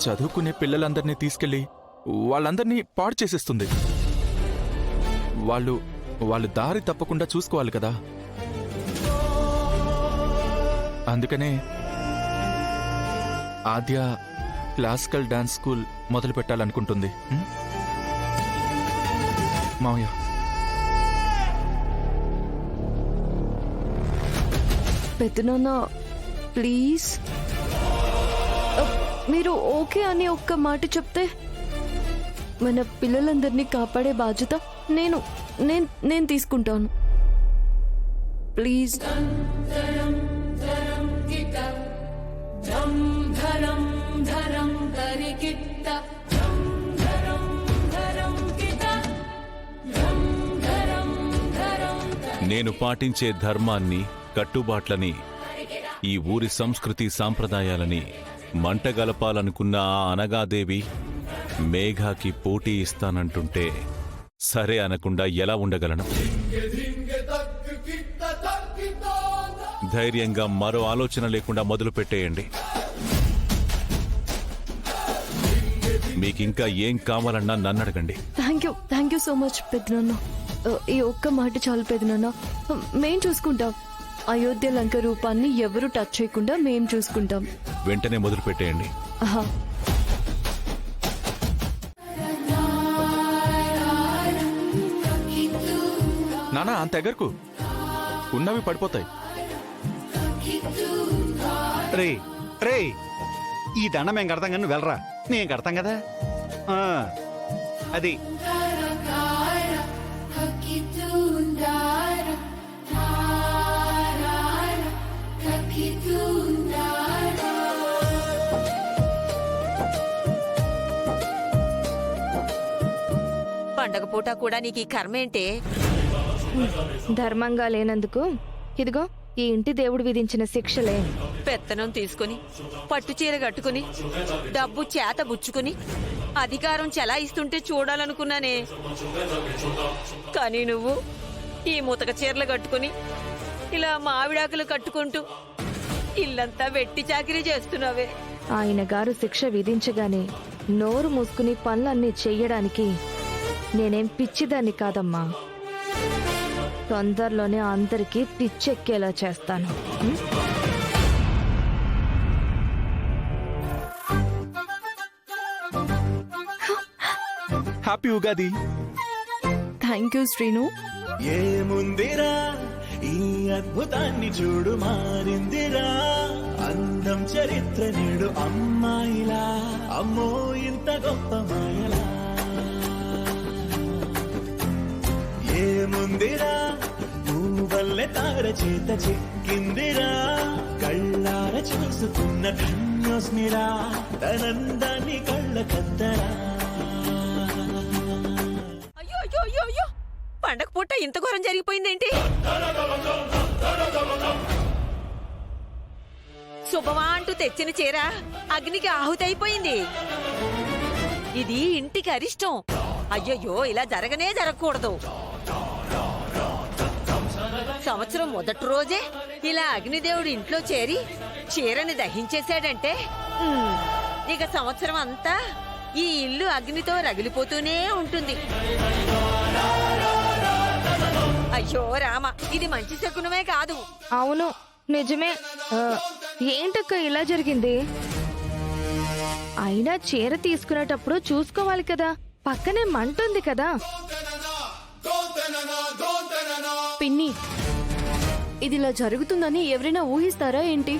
చదువుకునే పిల్లలందరినీ తీసుకెళ్లి వాళ్ళందర్నీ పాడు చేసేస్తుంది. వాళ్ళు దారి తప్పకుండా చూసుకోవాలి కదా. అందుకనే ఆద్య క్లాసికల్ డాన్స్ స్కూల్ మొదలు పెట్టాలనుకుంటుంది. మావయ్య, పెద్దనాన్న ప్లీజ్ మీరు ఓకే అని ఒక్క మాట చెప్తే మన పిల్లలందరినీ కాపాడే బాధ్యత నేను తీసుకుంటాను. ప్లీజ్. నేను పాటించే ధర్మాన్ని, కట్టుబాట్లని, ఈ ఊరి సంస్కృతి సాంప్రదాయాలని మంటగలపాలనుకున్న ఆ అనగాదేవి మేఘాకి పోటీ ఇస్తానంటుంటే సరే అనకుండా ఎలా ఉండగలను? ధైర్యంగా మరో ఆలోచన లేకుండా మొదలు పెట్టేయండి. మీకింకా ఏం కావాలన్నా నన్ను అడగండి. థ్యాంక్ యూ సో మచ్ పెద్దనాన్న. ఈ ఒక్క మాట చాలు పెద్దనాన్న. మేం చూసుకుంటాం. అయోధ్య లంక రూపాన్ని ఎవరు టచ్ చేయకుండా మేం చూసుకుంటాం. వెంటనే మొదలు పెట్టేయండి. నానా, అంత ఎగరకు, ఉన్నవి పడిపోతాయి. రే ఈ దండం మేము కడతాం కానీ వెళ్ళరా. నేను కడతాం కదా. అది పండగ పూట కూడా నీకు ఈ కర్మేంటే? ధర్మంగా లేనందుకు ఇదిగో ఈ ఇంటి దేవుడు విధించిన శిక్షలే. పెత్తనం తీసుకుని, పట్టుచీర కట్టుకుని, డబ్బు చేత బుచ్చుకుని అధికారం చెలాయిస్తుంటే చూడాలనుకున్నానే. కానీ నువ్వు ఈ ముతక చీరలు కట్టుకుని ఇలా మావిడాకులు కట్టుకుంటూ ఇల్లంతా వెట్టి చాకిరీ చేస్తున్నావే. ఆయన గారు శిక్ష విధించగానే నోరు మూసుకుని పనులన్నీ చెయ్యడానికి నేనేం పిచ్చిదాన్ని కాదమ్మా. తొందరలోనే అందరికీ పిచ్చెక్కేలా చేస్తాను. Happy Ugadi. Thank you Srinu. ఏముందిరా ఈ అద్భుతాన్ని చూడు, మారిందిరా అందం చరిత్ర నేడు అమ్మాయిలా. అమ్మో ఇంత గొప్ప మాయలా. ఏముందిరా నువ్వల్లే తార చేత చిక్కిందిరా, కళ్ళార చూసుకున్న ధన్యోస్మిరా, తనందాన్ని కళ్ళ కద్దరా. అయ్యో అయ్యో అయ్యో అయ్యో, పండగ పూట ఇంత ఘోరం జరిగిపోయిందేంటి? శుభమా అంటూ తెచ్చిన చీర అగ్నికి ఆహుతైపోయింది. ఇది ఇంటికి అరిష్టం. అయ్యయ్యో, ఇలా జరగకూడదు. సంవత్సరం మొదటి రోజే ఇలా అగ్నిదేవుడు ఇంట్లో చేరి చీరని దహించేశాడంటే ఇక సంవత్సరం అంతా ఈ ఇల్లు అగ్నితో రగిలిపోతూనే ఉంటుంది. అయ్యో రామ, ఇది మంచి శకునమే కాదు. అవును, నిజమే. ఏంటక్క ఇలా జరిగింది? అయినా చీర తీసుకునేటప్పుడు చూసుకోవాలి కదా, పక్కనే మంటుంది కదా. పిన్ని, ఇది ఇలా జరుగుతుందని ఎవరైనా ఊహిస్తారా ఏంటి?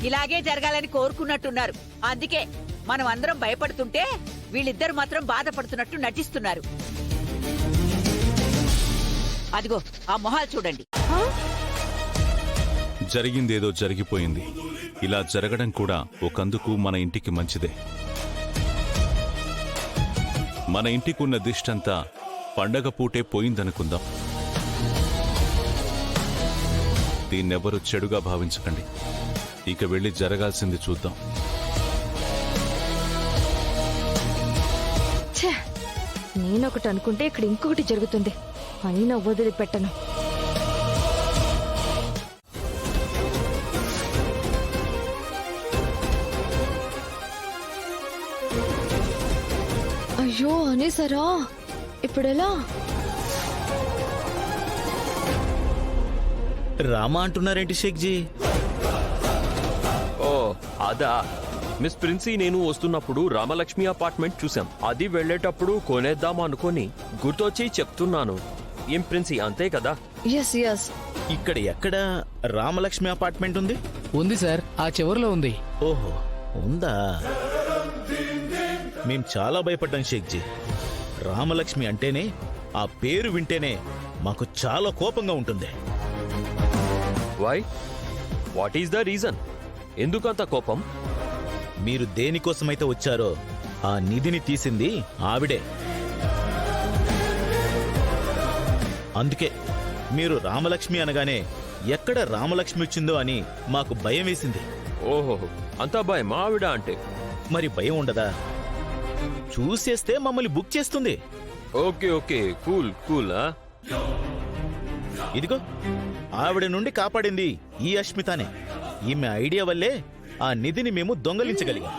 ఇలాగే జరగాలని కోరుకున్నట్టున్నారు. అందుకే మనం అందరం భయపడుతుంటే వీళ్ళిద్దరు మాత్రం బాధపడుతున్నట్టు నటిస్తున్నారు. అదిగో ఆ మొహాలు చూడండి. జరిగిందేదో జరిగిపోయింది. ఇలా జరగడం కూడా ఒకందుకు మన ఇంటికి మంచిదే. మన ఇంటికున్న దిష్టంతా పండగ పూటే పోయిందనుకుందాం. దీన్నెవరూ చెడుగా భావించకండి. ఇక వెళ్ళి జరగాల్సింది చూద్దాం. నేనొకటి అనుకుంటే ఇక్కడ ఇంకొకటి జరుగుతుంది. అయినా వదిలిపెట్టను. అయ్యో అనేసరా ఇప్పుడెలా? రామా అంటున్నారేంటి షేక్జీ? ఓ అదా. మిస్ ప్రిన్సీ నేను వస్తున్నప్పుడు రామలక్ష్మి అపార్ట్మెంట్ చూసాం. అది వెళ్ళేటప్పుడు కొనేద్దాం అనుకొని గుర్తొచ్చి చెప్తున్నాను. ఏం ప్రిన్సీ, అంతే కదా? Yes yes. ఇక్కడ ఎక్కడ రామలక్ష్మి అపార్ట్మెంట్ ఉంది? ఉంది సార్, ఆ చివరిలో ఉంది. ఓహో, ఉందా? మేం చాలా భయపడ్డాం షేక్జీ. రామలక్ష్మి అంటేనే, ఆ పేరు వింటేనే మాకు చాలా కోపంగా ఉంటుంది. Why? What is the reason? ఎందుకంత కోపం? మీరు దేనికోసమైతే వచ్చారో ఆ నిధిని తీసింది ఆవిడే. అందుకే మీరు రామలక్ష్మి అనగానే ఎక్కడ రామలక్ష్మి వచ్చిందో అని మాకు భయం వేసింది. ఓహో, అంతా భయం ఆవిడ అంటే? మరి భయం ఉండదా? చూసేస్తే మమ్మల్ని బుక్ చేస్తుంది. Okay okay, cool cool. ఇదిగో, ఆవిడ నుండి కాపాడింది ఈ అష్మితానే. ఈమె ఐడియా వల్లే ఆ నిధిని మేము దొంగలించగలిగాం.